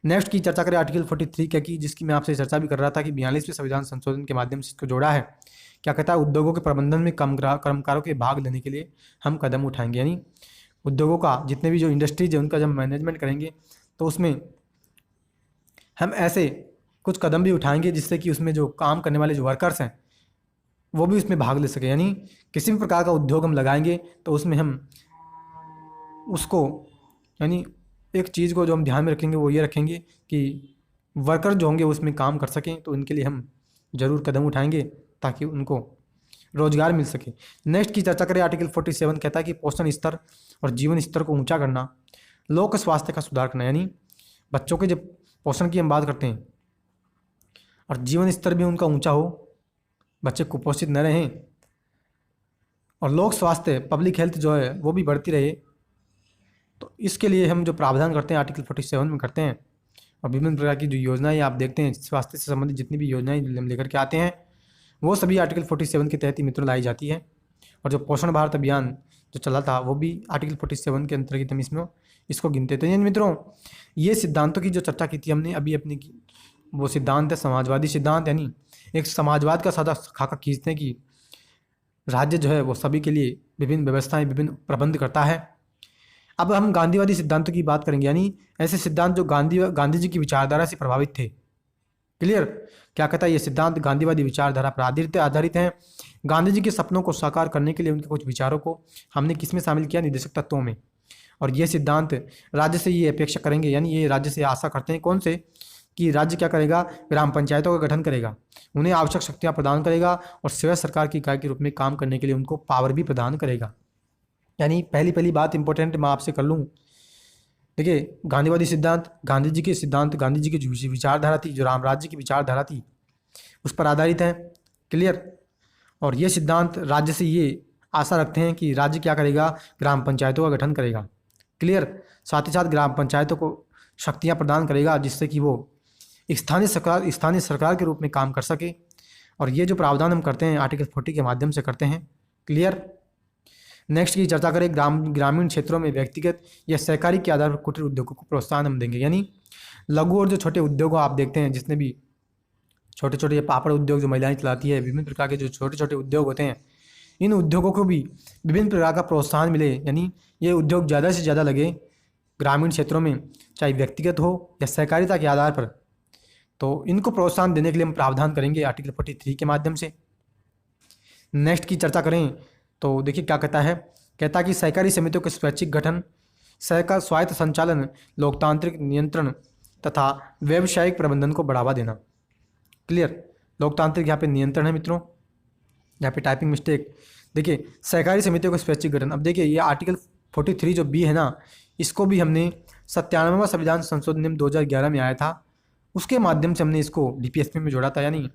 नेक्स्ट की चर्चा करें। आर्टिकल 43 क्या की, जिसकी मैं आपसे चर्चा भी कर रहा था कि 42वें संविधान संशोधन के माध्यम से इसको जोड़ा है। क्या कहता है? उद्योगों के प्रबंधन में कर्मकारों के भाग लेने के लिए हम कदम उठाएंगे। यानी उद्योगों का जितने भी जो इंडस्ट्रीज है उनका जब मैनेजमेंट करेंगे, तो उसमें हम ऐसे कुछ कदम भी उठाएंगे जिससे कि उसमें जो काम करने वाले जो वर्कर्स हैं वो भी उसमें भाग ले सके। यानी किसी भी प्रकार का उद्योग हम लगाएंगे तो उसमें हम उसको, यानी एक चीज़ को जो हम ध्यान में रखेंगे वो ये रखेंगे कि वर्कर जो होंगे उसमें काम कर सकें, तो इनके लिए हम जरूर कदम उठाएंगे ताकि उनको रोजगार मिल सके। नेक्स्ट की चर्चा करें। आर्टिकल 47 कहता है कि पोषण स्तर और जीवन स्तर को ऊंचा करना, लोक स्वास्थ्य का सुधार करना। यानी बच्चों के जब पोषण की हम बात करते हैं और जीवन स्तर भी उनका ऊंचा हो, बच्चे कुपोषित न रहें, और लोक स्वास्थ्य, पब्लिक हेल्थ जो है वो भी बढ़ती रहे, तो इसके लिए हम जो प्रावधान करते हैं आर्टिकल 47 में करते हैं, और विभिन्न प्रकार की जो योजनाएं आप देखते हैं, स्वास्थ्य से संबंधित जितनी भी योजनाएं हम लेकर के आते हैं वो सभी आर्टिकल 47 के तहत ही मित्रों लाई जाती है। और जो पोषण भारत अभियान जो चला था वो भी आर्टिकल 47 के अंतर्गत हम इसमें इसको गिनते थे। यानी मित्रों ये सिद्धांतों की जो चर्चा की थी हमने अभी अपनी की, वो सिद्धांत है समाजवादी सिद्धांत, यानी एक समाजवाद का सादा खाका खींचते हैं कि राज्य जो है वो सभी के लिए विभिन्न व्यवस्थाएं विभिन्न प्रबंध करता है। अब हम गांधीवादी सिद्धांतों की बात करेंगे, यानी ऐसे सिद्धांत जो गांधी जी की विचारधारा से प्रभावित थे। क्लियर? क्या कहता है ये सिद्धांत गांधीवादी विचारधारा पर आधारित हैं। गांधी जी के सपनों को साकार करने के लिए उनके कुछ विचारों को हमने किस में शामिल किया? निर्देशक तत्वों में। और ये सिद्धांत राज्य से ये अपेक्षा करेंगे, यानी ये राज्य से आशा करते हैं कौन से, कि राज्य क्या करेगा? ग्राम पंचायतों का गठन करेगा, उन्हें आवश्यक शक्तियाँ प्रदान करेगा और स्वयं सरकार की इकाई के रूप में काम करने के लिए उनको पावर भी प्रदान करेगा। यानी पहली बात इंपॉर्टेंट मैं आपसे कर लूँ, देखिए गांधीवादी सिद्धांत गांधी जी के सिद्धांत, गांधी जी की जो विचारधारा थी, जो राम राज्य की विचारधारा थी, उस पर आधारित है। क्लियर? और ये सिद्धांत राज्य से ये आशा रखते हैं कि राज्य क्या करेगा? ग्राम पंचायतों का गठन करेगा। क्लियर? साथ ही साथ ग्राम पंचायतों को शक्तियाँ प्रदान करेगा जिससे कि वो एक स्थानीय सरकार के रूप में काम कर सके। और ये जो प्रावधान हम करते हैं आर्टिकल 40 के माध्यम से करते हैं। क्लियर? नेक्स्ट की चर्चा करें, ग्रामीण क्षेत्रों में व्यक्तिगत या सहकारी के आधार पर कुटीर उद्योगों को प्रोत्साहन हम देंगे। यानी लघु और जो छोटे उद्योग आप देखते हैं, जितने भी छोटे छोटे ये पापड़ उद्योग जो महिलाएं चलाती है, विभिन्न प्रकार के जो छोटे छोटे उद्योग होते हैं, इन उद्योगों को भी विभिन्न प्रकार का प्रोत्साहन मिले, यानी ये उद्योग ज़्यादा से ज़्यादा लगे ग्रामीण क्षेत्रों में, चाहे व्यक्तिगत हो या सहकारिता के आधार पर। तो इनको प्रोत्साहन देने के लिए हम प्रावधान करेंगे आर्टिकल 43 के माध्यम से। नेक्स्ट की चर्चा करें तो देखिए क्या कहता है कि सहकारी समितियों के स्वैच्छिक गठन, सहकार स्वायत्त संचालन, लोकतांत्रिक नियंत्रण तथा व्यावसायिक प्रबंधन को बढ़ावा देना। क्लियर? लोकतांत्रिक यहाँ पे नियंत्रण है मित्रों, यहाँ पे टाइपिंग मिस्टेक। देखिए सहकारी समितियों का स्वैच्छिक गठन, अब देखिए ये आर्टिकल 43 जो बी है ना, इसको भी हमने 97वां संविधान संशोधन नियम 2011 में आया था, उसके माध्यम से हमने इसको DPSP में जोड़ा था। यानी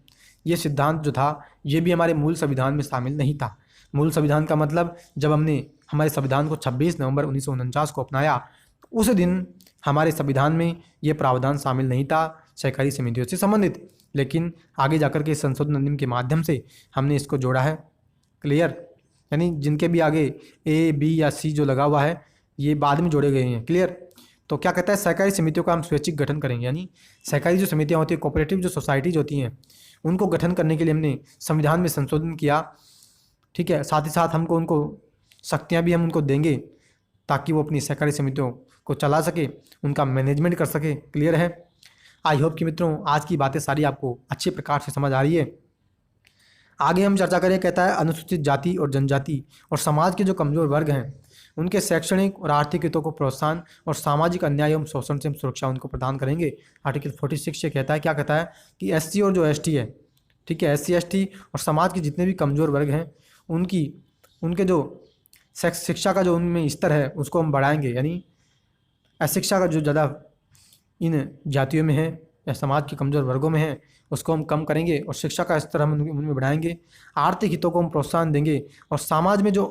ये सिद्धांत जो था ये भी हमारे मूल संविधान में शामिल नहीं था। मूल संविधान का मतलब जब हमने हमारे संविधान को 26 नवंबर 1949 को अपनाया, उस दिन हमारे संविधान में ये प्रावधान शामिल नहीं था सहकारी समितियों से संबंधित, लेकिन आगे जाकर के संशोधन अधिनियम के माध्यम से हमने इसको जोड़ा है। क्लियर? यानी जिनके भी आगे A, B या C जो लगा हुआ है ये बाद में जोड़े गए हैं। क्लियर? तो क्या कहता है सहकारी समितियों का हम स्वैच्छिक गठन करेंगे, यानी सहकारी जो समितियाँ होती है, कोऑपरेटिव जो सोसाइटीज होती हैं, उनको गठन करने के लिए हमने संविधान में संशोधन किया। ठीक है? साथ ही साथ हमको उनको शक्तियाँ भी हम उनको देंगे ताकि वो अपनी सहकारी समितियों को चला सके, उनका मैनेजमेंट कर सके। क्लियर है? आई होप कि मित्रों आज की बातें सारी आपको अच्छे प्रकार से समझ आ रही है। आगे हम चर्चा करें, कहता है अनुसूचित जाति और जनजाति और समाज के जो कमजोर वर्ग हैं उनके शैक्षणिक और आर्थिक हितों को प्रोत्साहन और सामाजिक अन्याय एवं शोषण से हम सुरक्षा उनको प्रदान करेंगे। आर्टिकल 46 से कहता है, क्या कहता है कि SC और जो ST है, ठीक है, SC ST और समाज के जितने भी कमज़ोर वर्ग हैं उनके जो शिक्षा का जो उनमें स्तर है उसको हम बढ़ाएंगे। यानी अशिक्षा का जो ज़्यादा इन जातियों में है या समाज के कमज़ोर वर्गों में है उसको हम कम करेंगे और शिक्षा का स्तर हम उनमें बढ़ाएंगे। आर्थिक हितों को हम प्रोत्साहन देंगे और समाज में जो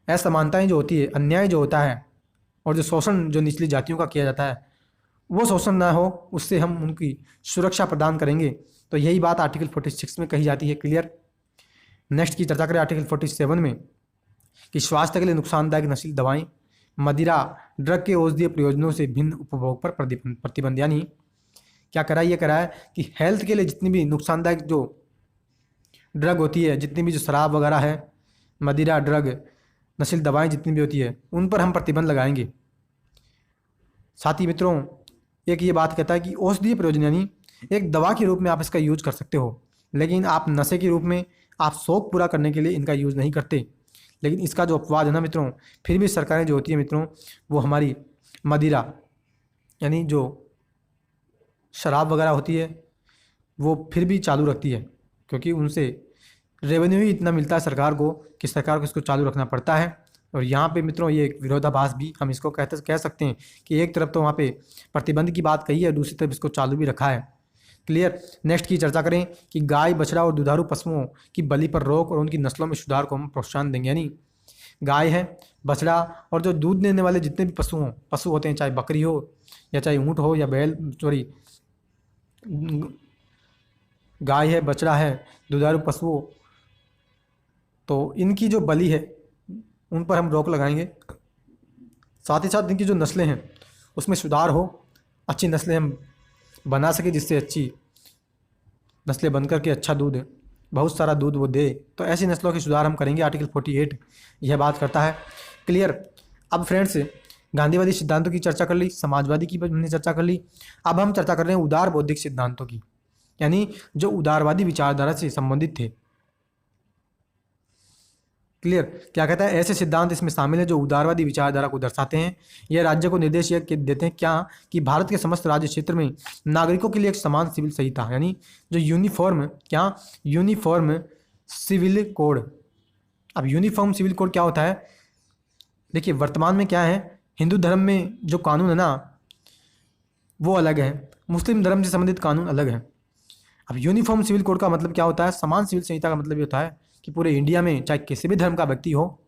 असमानताएं जो होती है, अन्याय जो होता है और जो शोषण जो निचली जातियों का किया जाता है वो शोषण ना हो, उससे हम उनकी सुरक्षा प्रदान करेंगे। तो यही बात आर्टिकल 46 में कही जाती है। क्लियर? नेक्स्ट की चर्चा करें आर्टिकल 47 में कि स्वास्थ्य के लिए नुकसानदायक नशीली दवाएं, मदिरा, ड्रग के औषधीय प्रयोजनों से भिन्न उपभोग पर प्रतिबंध। यानी क्या करा? ये करा है कि हेल्थ के लिए जितनी भी नुकसानदायक जो ड्रग होती है, जितनी भी जो शराब वगैरह है, मदिरा, ड्रग, नशीली दवाएं जितनी भी होती है उन पर हम प्रतिबंध लगाएंगे। साथ ही मित्रों एक ये बात कहता है कि औषधीय प्रयोजन, यानी एक दवा के रूप में आप इसका यूज कर सकते हो, लेकिन आप नशे के रूप में आप शौक पूरा करने के लिए इनका यूज़ नहीं करते। लेकिन इसका जो अपवाद है ना मित्रों, फिर भी सरकारें जो होती है मित्रों वो हमारी मदिरा यानी जो शराब वगैरह होती है वो फिर भी चालू रखती है, क्योंकि उनसे रेवेन्यू ही इतना मिलता है सरकार को कि सरकार को इसको चालू रखना पड़ता है। और यहाँ पे मित्रों ये एक विरोधाभास भी हम इसको कह सकते हैं कि एक तरफ तो वहाँ पे प्रतिबंध की बात कही है, दूसरी तरफ इसको चालू भी रखा है। क्लियर? नेक्स्ट की चर्चा करें कि गाय, बछड़ा और दुधारू पशुओं की बलि पर रोक और उनकी नस्लों में सुधार को हम प्रोत्साहन देंगे। यानी गाय है, बछड़ा और जो दूध देने वाले जितने भी पशु होते हैं, चाहे बकरी हो या चाहे ऊँट हो या बैल, सॉरी, गाय है, बछड़ा है, दुधारू पशु हो, तो इनकी जो बलि है उन पर हम रोक लगाएंगे। साथ ही साथ इनकी जो नस्लें हैं उसमें सुधार हो, अच्छी नस्लें हम बना सके, जिससे अच्छी नस्लें बनकर के अच्छा दूध, बहुत सारा दूध वो दे, तो ऐसी नस्लों के सुधार हम करेंगे। आर्टिकल 48 यह बात करता है। क्लियर। अब फ्रेंड्स, गांधीवादी सिद्धांतों की चर्चा कर ली, समाजवादी की हमने चर्चा कर ली। अब हम चर्चा कर रहे हैं उदार बौद्धिक सिद्धांतों की, यानी जो उदारवादी विचारधारा से संबंधित थे। क्लियर। क्या कहता है, ऐसे सिद्धांत इसमें शामिल हैं जो उदारवादी विचारधारा को दर्शाते हैं। यह राज्य को निर्देश यह देते हैं क्या कि भारत के समस्त राज्य क्षेत्र में नागरिकों के लिए एक समान सिविल संहिता, यानी जो यूनिफॉर्म सिविल कोड। अब यूनिफॉर्म सिविल कोड क्या होता है? देखिए, वर्तमान में क्या है, हिंदू धर्म में जो कानून है ना वो अलग है, मुस्लिम धर्म से संबंधित कानून अलग है। अब यूनिफॉर्म सिविल कोड का मतलब क्या होता है? समान सिविल संहिता का मतलब ये होता है कि पूरे इंडिया में चाहे किसी भी धर्म का व्यक्ति हो,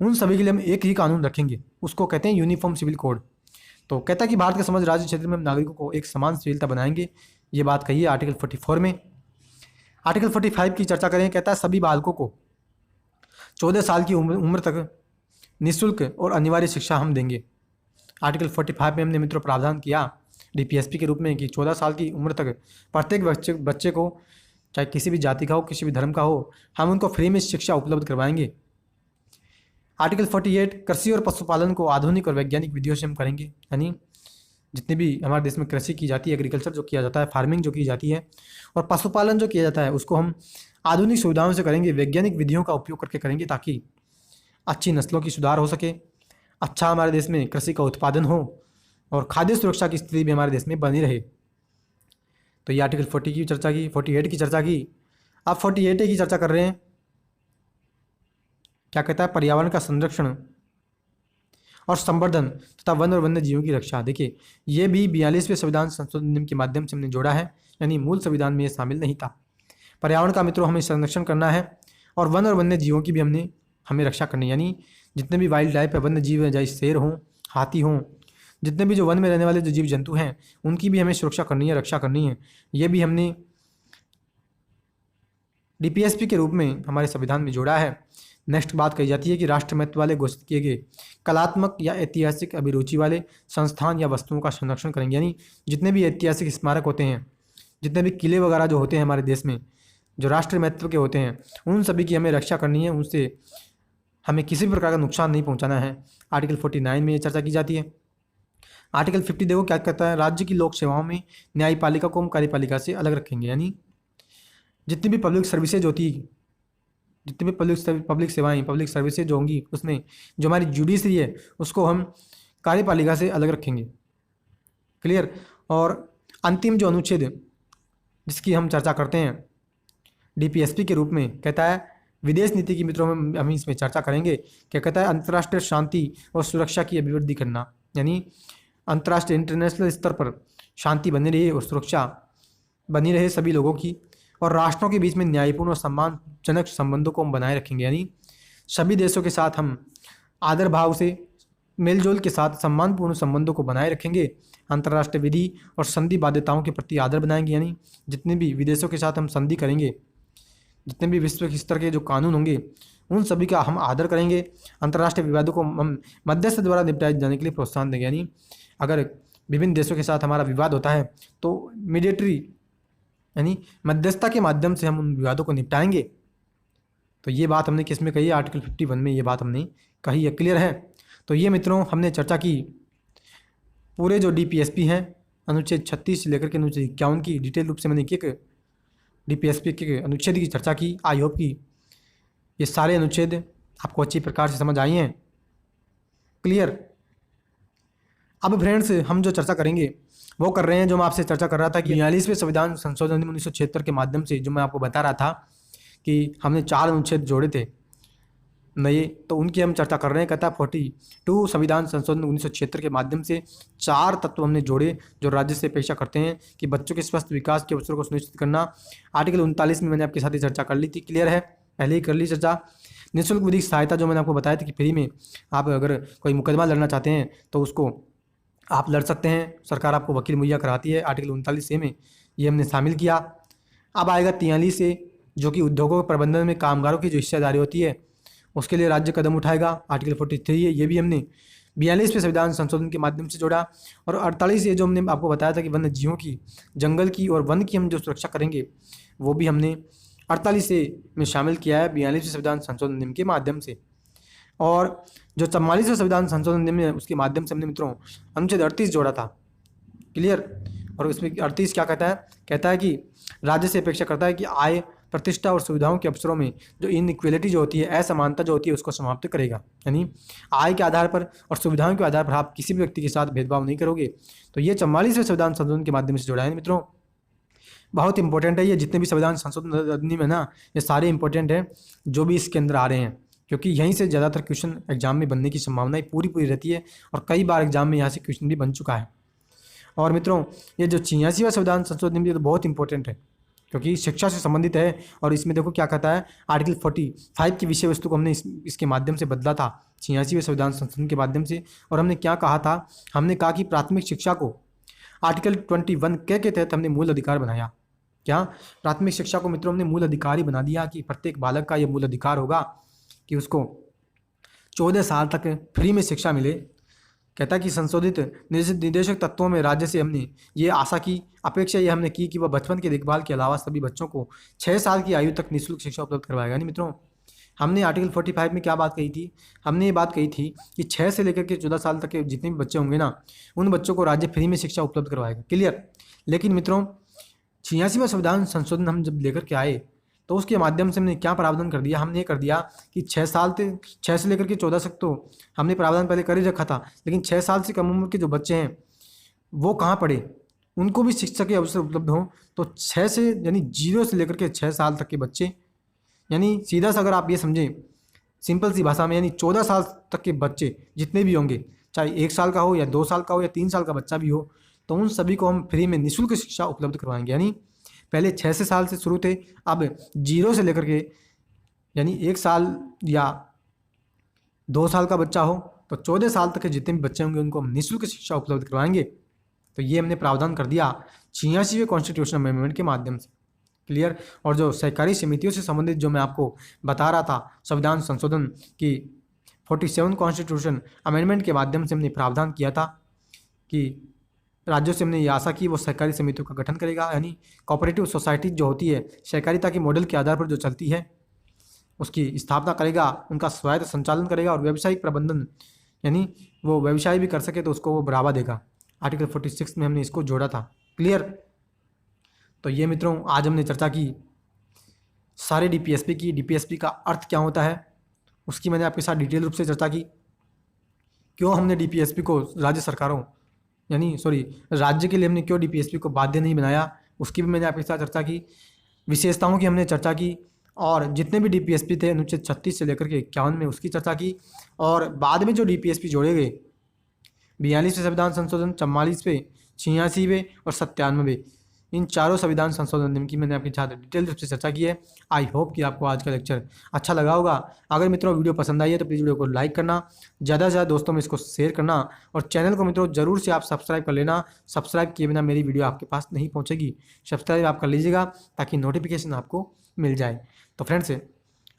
उन सभी के लिए हम एक ही कानून रखेंगे, उसको कहते हैं यूनिफॉर्म सिविल कोड। तो कहता है कि भारत के समस्त राज्य क्षेत्र में हम नागरिकों को एक समान सिविलता बनाएंगे, ये बात कही है आर्टिकल 44 में। आर्टिकल 45 की चर्चा करें, कहता है सभी बालकों को 14 साल की उम्र तक निःशुल्क और अनिवार्य शिक्षा हम देंगे। आर्टिकल 45 में हमने मित्रों प्रावधान किया डीपीएसपी के रूप में कि 14 साल की उम्र तक प्रत्येक बच्चे को, चाहे किसी भी जाति का हो, किसी भी धर्म का हो, हम उनको फ्री में शिक्षा उपलब्ध करवाएंगे। आर्टिकल 48 कृषि और पशुपालन को आधुनिक और वैज्ञानिक विधियों से हम करेंगे, यानी जितनी भी हमारे देश में कृषि की जाती है, एग्रीकल्चर जो किया जाता है, फार्मिंग जो की जाती है और पशुपालन जो किया जाता है, उसको हम आधुनिक सुविधाओं से करेंगे, वैज्ञानिक विधियों का उपयोग करके करेंगे, ताकि अच्छी नस्लों की सुधार हो सके, अच्छा हमारे देश में कृषि का उत्पादन हो और खाद्य सुरक्षा की स्थिति भी हमारे देश में बनी रहे। तो ये आर्टिकल 40 की चर्चा की, 48 की चर्चा की। अब 48 की चर्चा कर रहे हैं, क्या कहता है, पर्यावरण का संरक्षण और संवर्धन तथा वन और वन्य जीवों की रक्षा। देखिए, ये भी 42वें संविधान संशोधन नियम के माध्यम से हमने जोड़ा है, यानी मूल संविधान में ये शामिल नहीं था। पर्यावरण का मित्रों हमें संरक्षण करना है और वन और वन्य जीवों की भी हमें रक्षा करनी है, यानी जितने भी वाइल्ड लाइफ है, वन्य जीव हैं, चाहे शेर हों, हाथी हों, जितने भी जो वन में रहने वाले जो जीव जंतु हैं, उनकी भी हमें सुरक्षा करनी है, रक्षा करनी है। ये भी हमने डीपीएसपी के रूप में हमारे संविधान में जोड़ा है। नेक्स्ट बात कही जाती है कि राष्ट्र महत्व वाले घोषित किए गए कलात्मक या ऐतिहासिक अभिरुचि वाले संस्थान या वस्तुओं का संरक्षण करेंगे, यानी जितने भी ऐतिहासिक स्मारक होते हैं, जितने भी किले वगैरह जो होते हैं हमारे देश में, जो राष्ट्रीय महत्व के होते हैं, उन सभी की हमें रक्षा करनी है, उनसे हमें किसी भी प्रकार का नुकसान नहीं पहुंचाना है। आर्टिकल 49 में ये चर्चा की जाती है। आर्टिकल 50 देखो क्या कहता है, राज्य की लोक सेवाओं में न्यायपालिका को हम कार्यपालिका से अलग रखेंगे, यानी जितनी भी पब्लिक सर्विसेज होती, जितनी भी पब्लिक सेवाएं, पब्लिक सर्विसेज जो होंगी, उसमें जो हमारी जुडिशरी है उसको हम कार्यपालिका से अलग रखेंगे। क्लियर। और अंतिम जो अनुच्छेद जिसकी हम चर्चा करते हैं डीपीएसपी के रूप में, कहता है विदेश नीति की मित्रों में हम इसमें चर्चा करेंगे। क्या कहता है, अंतर्राष्ट्रीय शांति और सुरक्षा की अभिवृद्धि करना, यानी अंतर्राष्ट्रीय इंटरनेशनल स्तर पर शांति बनी रहे और सुरक्षा बनी रहे सभी लोगों की, और राष्ट्रों के बीच में न्यायपूर्ण और सम्मानजनक संबंधों को हम बनाए रखेंगे, यानी सभी देशों के साथ हम आदर भाव से, मेलजोल के साथ सम्मानपूर्ण संबंधों को बनाए रखेंगे। अंतर्राष्ट्रीय विधि और संधि बाध्यताओं के प्रति आदर बनाएंगे, यानी जितने भी विदेशों के साथ हम संधि करेंगे, जितने भी विश्व स्तर के जो कानून होंगे, उन सभी का हम आदर करेंगे। अंतर्राष्ट्रीय विवादों को हम मध्यस्थ द्वारा निपटाए जाने के लिए प्रोत्साहन देंगे, यानी अगर विभिन्न देशों के साथ हमारा विवाद होता है तो मीडिएटरी यानी मध्यस्थता के माध्यम से हम उन विवादों को निपटाएंगे। तो ये बात हमने किस में कही है, आर्टिकल 51 में ये बात हमने कही है। क्लियर है। तो ये मित्रों हमने चर्चा की पूरे जो डीपीएसपी हैं, अनुच्छेद 36 से लेकर के अनुच्छेद 51 की डिटेल रूप से मैंने एक डीपीएसपी के अनुच्छेद की चर्चा की। आई होप कि ये सारे अनुच्छेद आपको अच्छी प्रकार से समझ आई हैं। क्लियर। अब फ्रेंड्स हम जो चर्चा करेंगे वो कर रहे हैं, जो मैं आपसे चर्चा कर रहा था कि 42वें संविधान संशोधन 1976 के माध्यम से जो मैं आपको बता रहा था कि हमने 4 अनुच्छेद जोड़े थे नए, तो उनकी हम चर्चा कर रहे हैं। कहता है 42 संविधान संशोधन 1976 के माध्यम से 4 तत्व हमने जोड़े जो राज्य से अपेक्षा करते हैं कि बच्चों के स्वस्थ विकास के अवसरों को सुनिश्चित करना। आर्टिकल 39 में मैंने आपके साथ ही चर्चा कर ली थी। क्लियर है, पहले ही कर ली चर्चा। निःशुल्क विधिक सहायता जो मैंने आपको बताया था कि फ्री में आप अगर कोई मुकदमा लड़ना चाहते हैं तो उसको आप लड़ सकते हैं, सरकार आपको वकील मुहैया कराती है। आर्टिकल 39A में ये हमने शामिल किया। अब आएगा 43A, जो कि उद्योगों के प्रबंधन में कामगारों की जो हिस्सेदारी होती है उसके लिए राज्य कदम उठाएगा। आर्टिकल 43 है, ये भी हमने 42वें संविधान संशोधन के माध्यम से जोड़ा। और 48 ये जो हमने आपको बताया था कि वन्य जीवों की, जंगल की और वन की हम जो सुरक्षा करेंगे वो भी हमने 48A में शामिल किया है 42वें संविधान संशोधन नियम के माध्यम से। और जो 44वें संविधान संशोधन नियम है उसके माध्यम से हमने मित्रों अनुच्छेद 38 जोड़ा था। क्लियर। और इसमें 38 क्या कहता है? कहता है कि राज्य से अपेक्षा करता है कि आय, प्रतिष्ठा और सुविधाओं के अवसरों में जो इनइक्वलिटी जो होती है, असमानता जो होती है, उसको समाप्त करेगा। यानी आय के आधार पर और सुविधाओं के आधार पर आप किसी भी व्यक्ति के साथ भेदभाव नहीं करोगे। तो ये 44वें संविधान संशोधन के माध्यम से जोड़ा है मित्रों। बहुत इंपॉर्टेंट है ये, जितने भी संविधान संशोधन अधिनियम है ना, ये सारे इंपॉर्टेंट हैं जो भी इसके अंदर आ रहे हैं, क्योंकि यहीं से ज़्यादातर क्वेश्चन एग्जाम में बनने की संभावनाएं पूरी रहती है और कई बार एग्जाम में यहाँ से क्वेश्चन भी बन चुका है। और मित्रों ये जो 86वां संविधान संशोधन भी तो बहुत इंपॉर्टेंट है, क्योंकि शिक्षा से संबंधित है। और इसमें देखो क्या कहता है, आर्टिकल 45 की विषय वस्तु को हमने इसके माध्यम से बदला था 86वें संविधान संशोधन के माध्यम से। और हमने क्या कहा था? हमने कहा कि प्राथमिक शिक्षा को आर्टिकल 21 के तहत हमने मूल अधिकार बनाया। क्या? प्राथमिक शिक्षा को मित्रों हमने मूल अधिकार ही बना दिया कि प्रत्येक बालक का यह मूल अधिकार होगा कि उसको 14 साल तक फ्री में शिक्षा मिले। कहता है कि संशोधित निर्देशक तत्वों में राज्य से हमने ये आशा की, अपेक्षा ये हमने की कि वह बचपन की देखभाल के अलावा सभी बच्चों को 6 साल की आयु तक निःशुल्क शिक्षा उपलब्ध करवाएगा। नहीं मित्रों, हमने आर्टिकल 45 में क्या बात कही थी? हमने ये बात कही थी कि 6 से लेकर के 14 साल तक के जितने भी बच्चे होंगे ना, उन बच्चों को राज्य फ्री में शिक्षा उपलब्ध करवाएगा। क्लियर। लेकिन मित्रों 86वां संविधान संशोधन हम जब लेकर के आए तो उसके माध्यम से हमने क्या प्रावधान कर दिया? हमने ये कर दिया कि 6 से लेकर के 14 तक तो हमने प्रावधान पहले कर ही रखा था, लेकिन 6 साल से कम उम्र के जो बच्चे हैं वो कहाँ पढ़े, उनको भी शिक्षा के अवसर उपलब्ध हों। तो 6 से यानी 0 से लेकर के 6 साल तक के बच्चे, यानी सीधा सा अगर आप ये समझें सिंपल सी भाषा में, यानी 14 साल तक के बच्चे जितने भी होंगे, चाहे 1 साल का हो या 2 साल का हो या 3 साल का बच्चा भी हो, तो उन सभी को हम फ्री में निःशुल्क शिक्षा उपलब्ध करवाएंगे। यानी पहले 6 से साल से शुरू थे, अब 0 से लेकर के यानी 1 साल या 2 साल का बच्चा हो तो 14 साल तक के जितने भी बच्चे होंगे उनको हम निःशुल्क शिक्षा उपलब्ध करवाएंगे। तो ये हमने प्रावधान कर दिया 86वें कॉन्स्टिट्यूशनल अमेंडमेंट के माध्यम से। क्लियर। और जो सहकारी समितियों से संबंधित जो मैं आपको बता रहा था संविधान संशोधन की 47 कॉन्स्टिट्यूशन अमेंडमेंट के माध्यम से हमने प्रावधान किया था कि राज्यों से हमने ये आशा की वो सहकारी समितियों का गठन करेगा, यानी कोऑपरेटिव सोसाइटी जो होती है सहकारिता के मॉडल के आधार पर जो चलती है उसकी स्थापना करेगा, उनका स्वायत्त संचालन करेगा और व्यावसायिक प्रबंधन यानी वो व्यवसाय भी कर सके तो उसको वो बढ़ावा देगा। आर्टिकल 46 में हमने इसको जोड़ा था। क्लियर। तो ये मित्रों आज हमने चर्चा की सारे डीपीएसपी की। डीपीएसपी का अर्थ क्या होता है उसकी मैंने आपके साथ डिटेल रूप से चर्चा की। क्यों हमने डीपीएसपी को राज्य के लिए हमने क्यों डीपीएसपी को बाध्य नहीं बनाया उसकी भी मैंने आपके साथ चर्चा की। विशेषताओं की हमने चर्चा की और जितने भी डीपीएसपी थे अनुच्छेद 36 से लेकर के 51 में उसकी चर्चा की। और बाद में जो डीपीएसपी जोड़े गए 42वें संविधान संशोधन, 44वें, 86वें और 97वें, इन चारों संविधान संशोधन नियम की मैंने आपके साथ डिटेल रूप से चर्चा की है। आई होप कि आपको आज का लेक्चर अच्छा लगा होगा। अगर मित्रों वीडियो पसंद आई है तो प्लीज़ वीडियो को लाइक करना, ज़्यादा से ज़्यादा दोस्तों में इसको शेयर करना और चैनल को मित्रों ज़रूर से आप सब्सक्राइब कर लेना। सब्सक्राइब किए बिना मेरी वीडियो आपके पास नहीं पहुँचेगी। सब्सक्राइब आप कर लीजिएगा ताकि नोटिफिकेशन आपको मिल जाए। तो फ्रेंड्स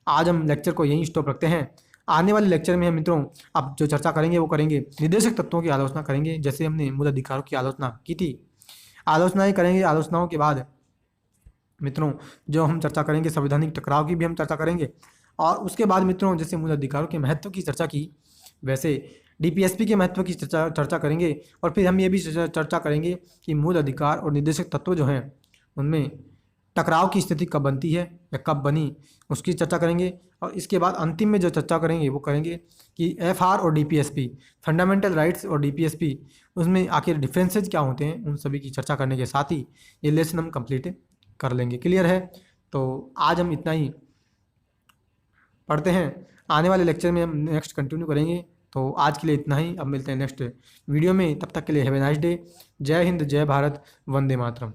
आज हम लेक्चर को यहीं स्टॉप रखते हैं। आने वाले लेक्चर में हम मित्रों अब जो चर्चा करेंगे वो करेंगे निर्देशक तत्वों की आलोचना करेंगे। जैसे हमने मूल अधिकारों की आलोचना की थी, आलोचनाएं करेंगे। आलोचनाओं के बाद मित्रों जो हम चर्चा करेंगे संवैधानिक टकराव की भी हम चर्चा करेंगे। और उसके बाद मित्रों जैसे मूल अधिकारों के महत्व की चर्चा की वैसे डीपीएसपी के महत्व की चर्चा करेंगे। और फिर हम ये भी चर्चा करेंगे कि मूल अधिकार और निर्देशक तत्व जो हैं उनमें टकराव की स्थिति कब बनती है या कब बनी उसकी चर्चा करेंगे। और इसके बाद अंतिम में जो चर्चा करेंगे वो करेंगे कि एफआर और डीपीएसपी, फंडामेंटल राइट्स और डीपीएसपी, उसमें आखिर डिफरेंसेस क्या होते हैं, उन सभी की चर्चा करने के साथ ही ये लेसन हम कंप्लीट कर लेंगे। क्लियर है। तो आज हम इतना ही पढ़ते हैं, आने वाले लेक्चर में हम नेक्स्ट कंटिन्यू करेंगे। तो आज के लिए इतना ही, अब मिलते हैं नेक्स्ट वीडियो में। तब तक के लिए हैव ए नाइस डे। जय हिंद, जय भारत, वंदे मातरम।